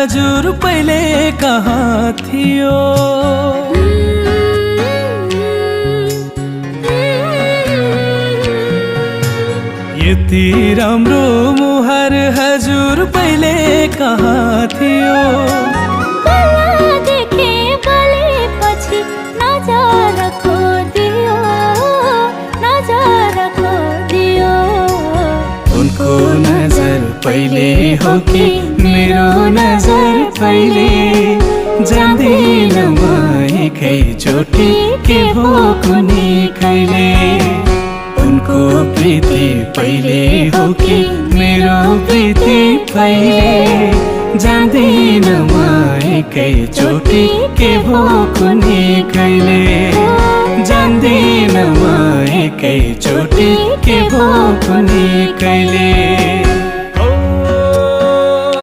हजुर पहिले कहाँ थियो। यति राम्रो मुहार हजुर पहिले कहाँ थियो। देखे बोलेपछि नजर खोदियो, नजर खोदियो। उनको नजर पहिले हो कि मेरो नजर पहिले, जान्दिन म एकैचोटि के हो कुनै कहिले। उनको प्रीति पहिले हो कि मेरो प्रीति पहिले, जान्दिन म एकैचोटि के हो कुनै कहिले। जान्दिन म एकैचोटि के हो कुनै कहिले।